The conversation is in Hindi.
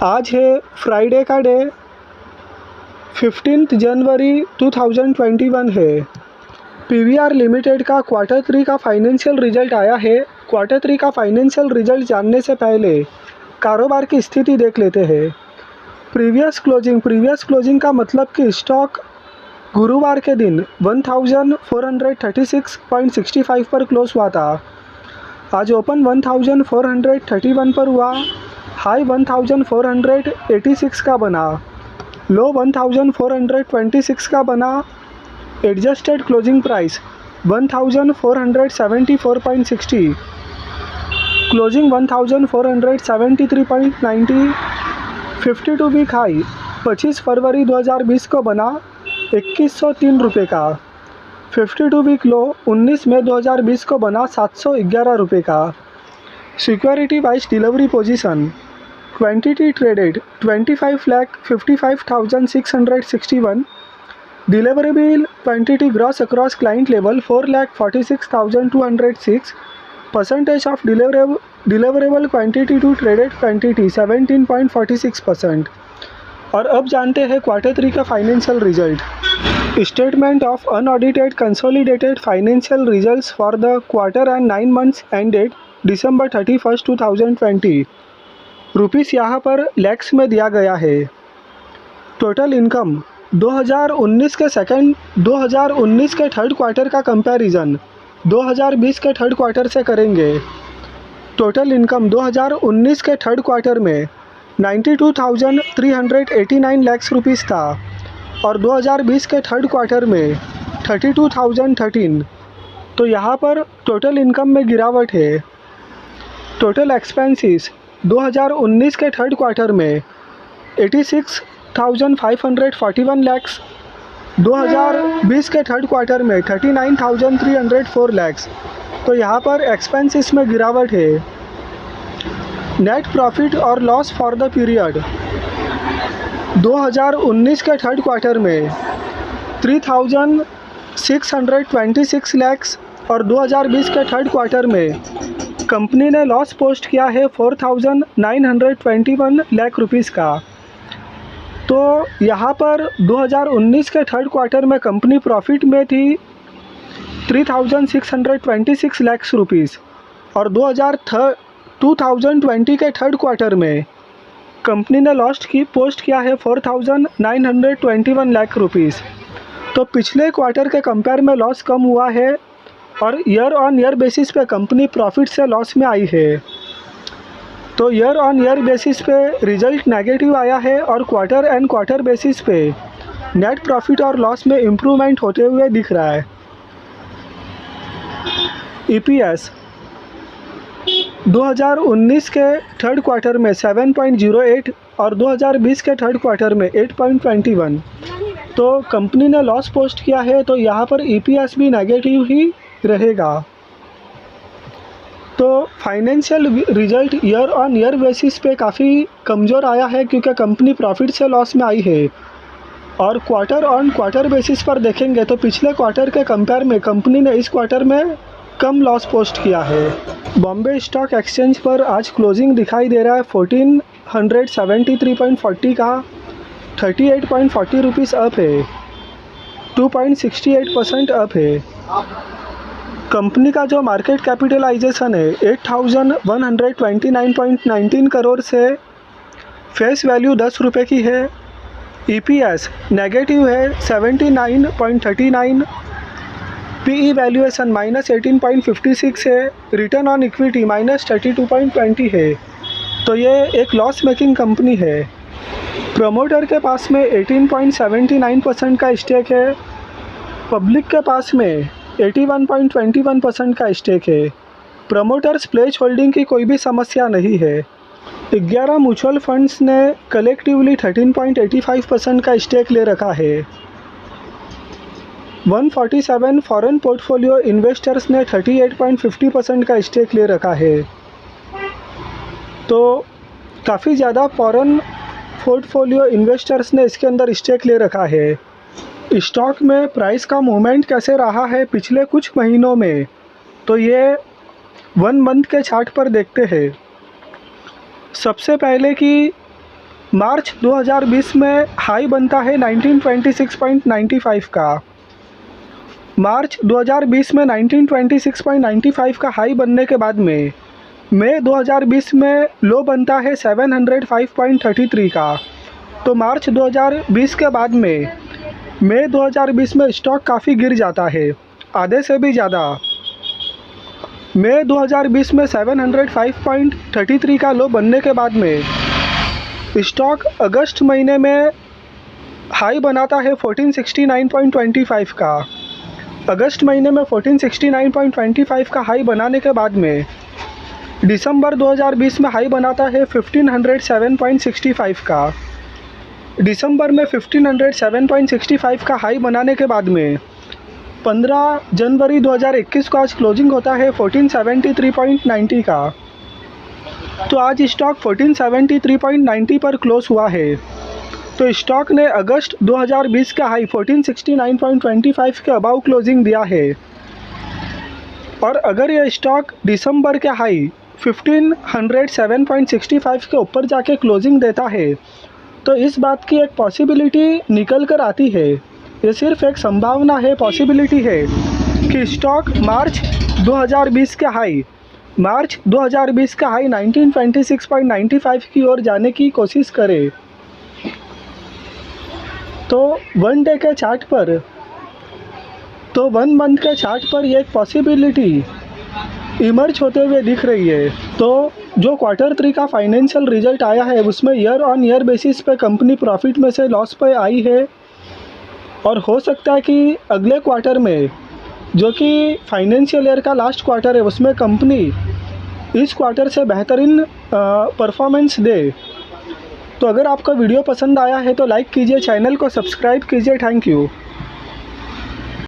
आज है फ्राइडे का डे, 15 जनवरी 2021 है। पीवीआर लिमिटेड का क्वार्टर 3 का फाइनेंशियल रिजल्ट आया है। क्वार्टर 3 का फाइनेंशियल रिजल्ट जानने से पहले कारोबार की स्थिति देख लेते हैं। प्रीवियस क्लोजिंग का मतलब कि स्टॉक गुरुवार के दिन 1436.65 पर क्लोज हुआ था। आज ओपन 1431 पर हुआ, हाई 1486 का बना, लो 1426 का बना। Adjusted closing price 1474.60, closing 1473.90। 52 week high 25 फरवरी 2020 को बना 2103 रुपये का। 52 वीक लो 19 मई 2020 को बना 711 रुपये का। Security wise delivery position, quantity traded 25,55,661, deliverable quantity gross across client level 4,46,206, percentage of deliverable quantity to traded quantity 17.46%। और अब जानते हैं क्वार्टर 3 का financial result. Statement of unaudited consolidated financial results for the quarter and 9 months ended December 31, 2020। Rupees यहाँ पर लैक्स में दिया गया है। टोटल इनकम 2019 के थर्ड क्वार्टर का कंपैरिजन 2020 के थर्ड क्वार्टर से करेंगे। टोटल इनकम 2019 के थर्ड क्वार्टर में 92,389 लाख रुपीस था और 2020 के थर्ड क्वार्टर में 32,013। तो यहाँ पर टोटल इनकम में गिरावट है। टोटल एक्सपेंसेस 2019 के थर्ड क्वार्टर में 86,541 लाख, 2020 के थर्ड क्वार्टर में 39,304 लाख। तो यहाँ पर एक्सपेंसेस में गिरावट है। नेट प्रॉफिट और लॉस फॉर द पीरियड 2019 के थर्ड क्वार्टर में 3,626 लाख और 2020 के थर्ड क्वार्टर में कंपनी ने लॉस पोस्ट किया है 4,921 लाख रुपीस का। तो यहाँ पर 2019 के थर्ड क्वार्टर में कंपनी प्रॉफिट में थी 3,626 लाख रुपीस और 2020 के थर्ड क्वार्टर में कंपनी ने पोस्ट किया है 4,921 लाख रुपीस। तो पिछले क्वार्टर के कंपेयर में लॉस कम हुआ है और ईयर ऑन ईयर बेसिस पे कंपनी प्रॉफिट से लॉस में आई है। तो ईयर ऑन ईयर बेसिस पे रिजल्ट नेगेटिव आया है और क्वार्टर एंड क्वार्टर बेसिस पे नेट प्रॉफिट और लॉस में इम्प्रूवमेंट होते हुए दिख रहा है। ईपीएस 2019 के थर्ड क्वार्टर में 7.08 और 2020 के थर्ड क्वार्टर में 8.21। तो कंपनी ने लॉस पोस्ट किया है, तो यहाँ पर ईपीएस भी नेगेटिव ही रहेगा। तो financial result year on year basis पे काफ़ी कमज़ोर आया है क्योंकि कंपनी प्रॉफिट से लॉस में आई है। और क्वार्टर ऑन क्वार्टर बेसिस पर देखेंगे तो पिछले क्वार्टर के कंपेयर में कंपनी ने इस क्वार्टर में कम लॉस पोस्ट किया है। बॉम्बे स्टॉक एक्सचेंज पर आज क्लोजिंग दिखाई दे रहा है 1473.40 का 38.40 रुपीस अप है, 2.68% अप है। कंपनी का जो मार्केट कैपिटलाइजेशन है 8,129.19 करोड़ से फेस वैल्यू 10 रुपये की है। ईपीएस नेगेटिव है 79.39, पीई वैल्यूएशन -18.56 है, रिटर्न ऑन इक्विटी -32.20 है। तो ये एक लॉस मेकिंग कंपनी है। प्रमोटर के पास में 18.79% का स्टेक है, पब्लिक के पास में 81.21% का स्टेक है। प्रमोटर्स प्लेज होल्डिंग की कोई भी समस्या नहीं है। 11 म्यूचुअल फंड्स ने कलेक्टिवली 13.85% का स्टेक ले रखा है। 147 फॉरेन पोर्टफोलियो इन्वेस्टर्स ने 38.50% का स्टेक ले रखा है। तो काफ़ी ज़्यादा फॉरेन पोर्टफोलियो इन्वेस्टर्स ने इसके अंदर स्टेक ले रखा है। स्टॉक में प्राइस का मूवमेंट कैसे रहा है पिछले कुछ महीनों में, तो ये 1 मंथ के चार्ट पर देखते हैं। सबसे पहले कि मार्च 2020 में हाई बनता है 1926.95 का। मार्च 2020 में 1926.95 का हाई बनने के बाद में मई 2020 में लो बनता है 705.33 का। तो मार्च 2020 के बाद में मई 2020 में स्टॉक काफ़ी गिर जाता है, आधे से भी ज़्यादा। मई 2020 में 705.33 का लो बनने के बाद में स्टॉक अगस्त महीने में हाई बनाता है 1469.25 का। अगस्त महीने में 1469.25 का हाई बनाने के बाद में दिसंबर 2020 में हाई बनाता है 1507.65 का। दिसंबर में 1507.65 का हाई बनाने के बाद में 15 जनवरी 2021 को आज क्लोजिंग होता है 1473.90 का। तो आज स्टॉक 1473.90 पर क्लोज हुआ है। तो स्टॉक ने अगस्त 2020 का हाई 1469.25 के अबाउ क्लोजिंग दिया है। और अगर यह स्टॉक दिसंबर के हाई 1507.65 के ऊपर जाके क्लोजिंग देता है तो इस बात की एक पॉसिबिलिटी निकल कर आती है, ये सिर्फ एक संभावना है, पॉसिबिलिटी है कि स्टॉक मार्च 2020 के हाई 1926.95 की ओर जाने की कोशिश करे। तो 1 डे के चार्ट पर, तो 1 मंथ के चार्ट पर ये एक पॉसिबिलिटी इमर्ज होते हुए दिख रही है। तो जो क्वार्टर 3 का फाइनेंशियल रिजल्ट आया है उसमें ईयर ऑन ईयर बेसिस पे कंपनी प्रॉफिट में से लॉस पे आई है। और हो सकता है कि अगले क्वार्टर में, जो कि फाइनेंशियल ईयर का लास्ट क्वार्टर है, उसमें कंपनी इस क्वार्टर से बेहतरीन परफॉर्मेंस दे। तो अगर आपका वीडियो पसंद आया है तो लाइक कीजिए, चैनल को सब्सक्राइब कीजिए। Thank you.